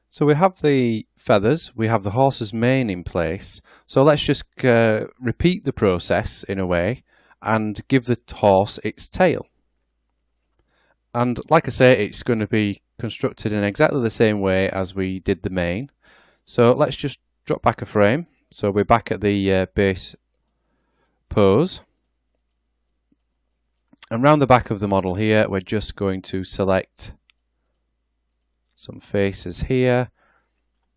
So we have the feathers, we have the horse's mane in place. So let's just repeat the process in a way and give the horse its tail. And like I say, it's going to be constructed in exactly the same way as we did the mane. So let's just drop back a frame. So we're back at the base pose. And round the back of the model here, we're just going to select some faces here.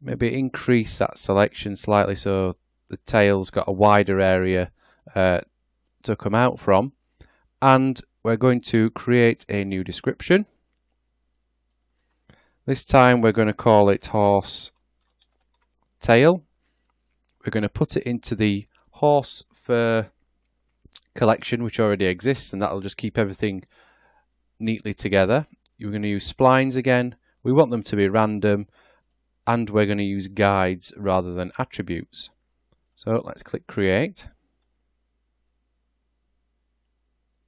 Maybe increase that selection slightly so the tail's got a wider area to come out from. And we're going to create a new description. This time we're going to call it horse tail. We're going to put it into the horse fur collection which already exists, and that'll just keep everything neatly together. You're going to use splines again. We want them to be random, and we're going to use guides rather than attributes. So let's click create.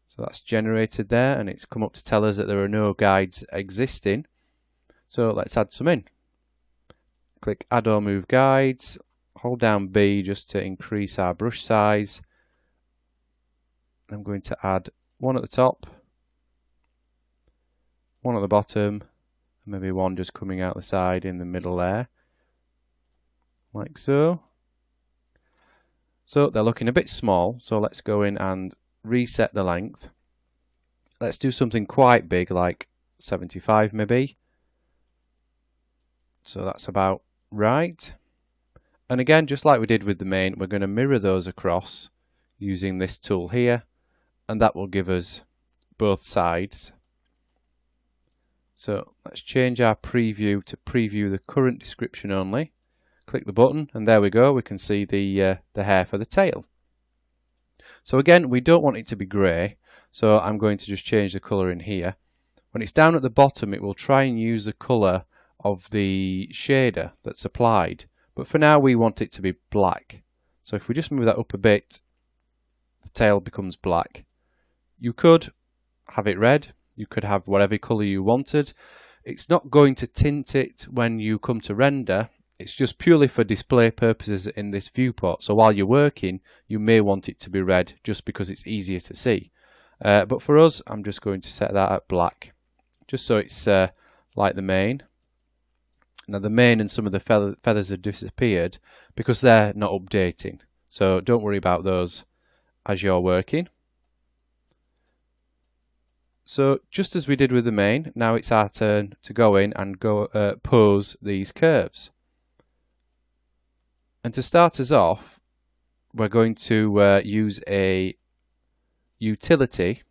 So that's generated there, and it's come up to tell us that there are no guides existing. So let's add some in. Click add or move guides, hold down B just to increase our brush size. I'm going to add one at the top, one at the bottom, and maybe one just coming out the side in the middle there, like so. So they're looking a bit small, so let's go in and reset the length. Let's do something quite big, like 75 maybe. So that's about right. And again, just like we did with the mane, we're going to mirror those across using this tool here, and that will give us both sides. So let's change our preview to preview the current description only. Click the button, and there we go. We can see the hair for the tail. So again, we don't want it to be grey, so I'm going to just change the colour in here. When it's down at the bottom, it will try and use the colour of the shader that's applied, but for now we want it to be black. So if we just move that up a bit, the tail becomes black. You could have it red, you could have whatever colour you wanted. It's not going to tint it when you come to render. It's just purely for display purposes in this viewport. So while you're working, you may want it to be red just because it's easier to see. But for us, I'm just going to set that at black, just so it's like the mane. Now the mane and some of the feathers have disappeared because they're not updating. So don't worry about those as you're working. So just as we did with the mane, now it's our turn to go in and pose these curves. And to start us off, we're going to use a utility.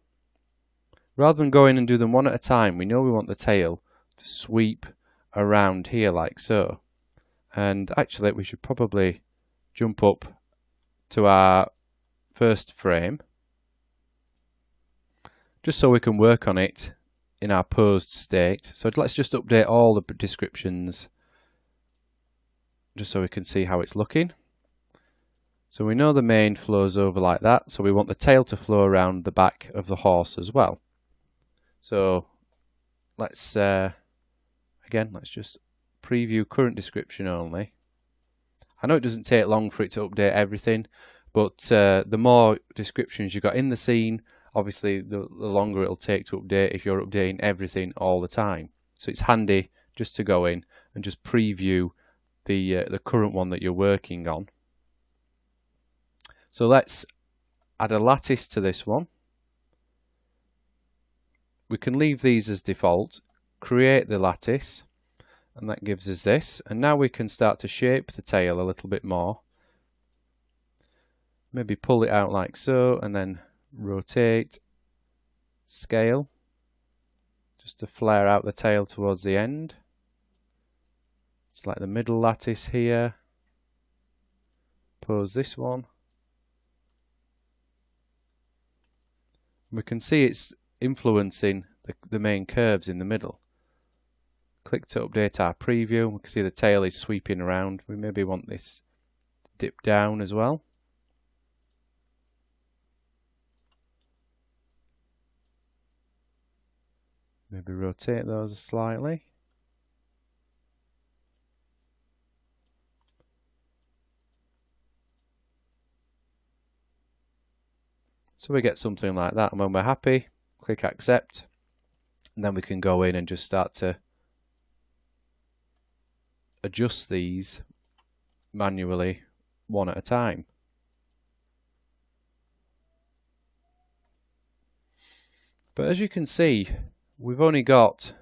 Rather than go in and do them one at a time, we know we want the tail to sweep around here like so. And actually we should probably jump up to our first frame, just so we can work on it in our posed state. So let's just update all the descriptions just so we can see how it's looking. So we know the mane flows over like that, so we want the tail to flow around the back of the horse as well. So let's again, let's just preview current description only. I know it doesn't take long for it to update everything, but the more descriptions you've got in the scene, obviously the longer it'll take to update if you're updating everything all the time. So it's handy just to go in and just preview the current one that you're working on. So let's add a lattice to this one. We can leave these as default, create the lattice, and that gives us this. And now we can start to shape the tail a little bit more. Maybe pull it out like so, and then rotate, scale, just to flare out the tail towards the end. It's like the middle lattice here. Pose this one. We can see it's influencing the main curves in the middle. Click to update our preview. We can see the tail is sweeping around. We maybe want this dip down as well. Maybe rotate those slightly. So we get something like that, and when we're happy, click accept, and then we can go in and just start to adjust these manually one at a time. But as you can see, we've only got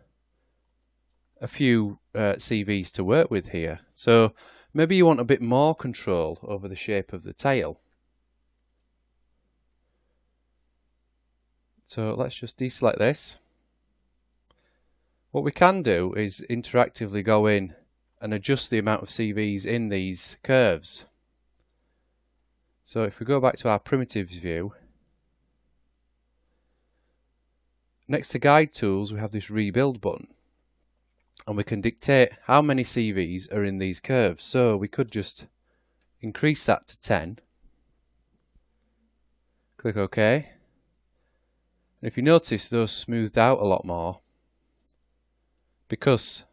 a few CVs to work with here. So maybe you want a bit more control over the shape of the tail. So let's just deselect this. What we can do is interactively go in and adjust the amount of CVs in these curves. So if we go back to our primitives view, next to guide tools we have this rebuild button, and we can dictate how many CVs are in these curves. So we could just increase that to 10, click OK. And if you notice, those smoothed out a lot more because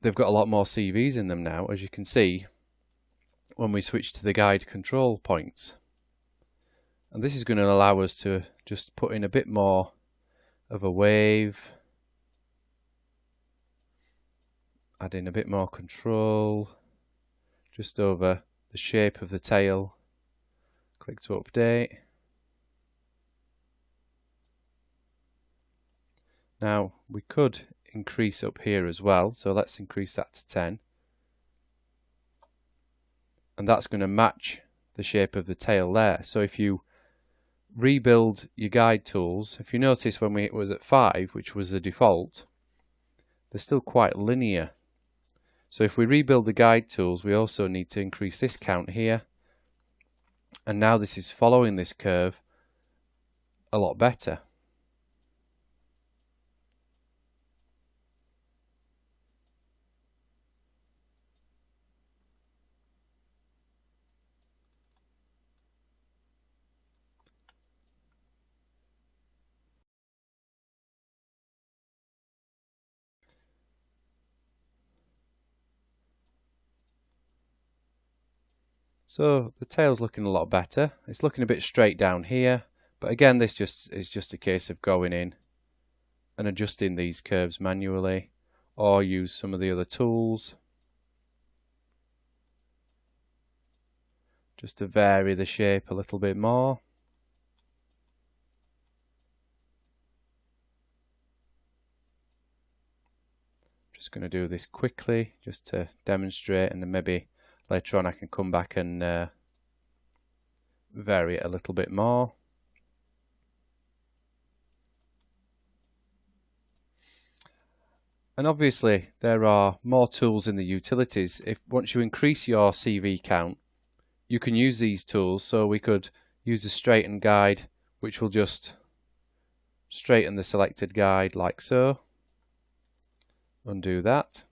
they've got a lot more CVs in them now, as you can see when we switch to the guide control points. And this is going to allow us to just put in a bit more of a wave, add in a bit more control just over the shape of the tail. Click to update. Now we could increase up here as well, so let's increase that to 10, and that's going to match the shape of the tail there. So if you rebuild your guide tools, if you notice when it was at 5, which was the default, they're still quite linear. So if we rebuild the guide tools, we also need to increase this count here, and now this is following this curve a lot better. So the tail's looking a lot better. It's looking a bit straight down here, but again, this is just a case of going in and adjusting these curves manually, or use some of the other tools just to vary the shape a little bit more. Just going to do this quickly just to demonstrate, and then maybe later on I can come back and vary it a little bit more. And obviously there are more tools in the utilities. Once you increase your CV count, you can use these tools. So we could use the straighten guide, which will just straighten the selected guide like so. Undo that.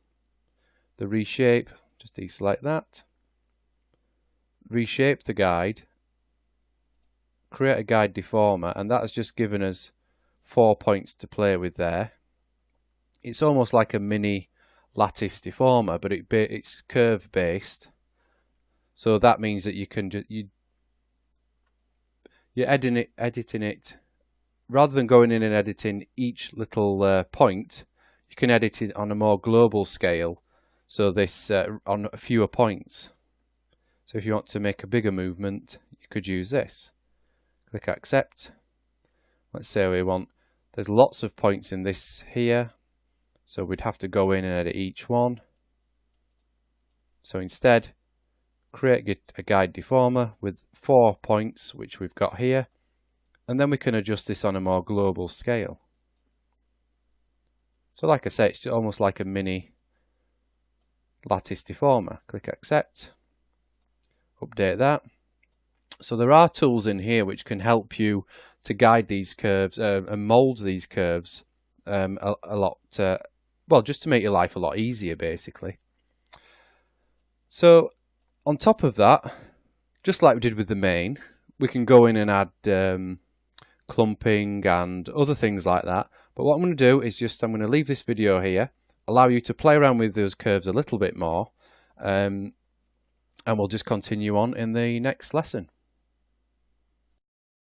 The reshape, just deselect that. Reshape the guide. Create a guide deformer, and that has just given us 4 points to play with there. It's almost like a mini lattice deformer, but it's curve based. So that means that you can you're editing it rather than going in and editing each little point. You can edit it on a more global scale, so this on fewer points. So if you want to make a bigger movement, you could use this. Click accept. Let's say we want, there's lots of points in this here, so we'd have to go in and edit each one. So instead, create a guide deformer with 4 points, which we've got here, and then we can adjust this on a more global scale. So like I say, it's almost like a mini lattice deformer. Click accept, update that. So there are tools in here which can help you to guide these curves and mold these curves a lot, well, just to make your life a lot easier basically. So on top of that, just like we did with the main, we can go in and add clumping and other things like that. But what I'm going to do is I'm going to leave this video here, allow you to play around with those curves a little bit more, and we'll just continue on in the next lesson.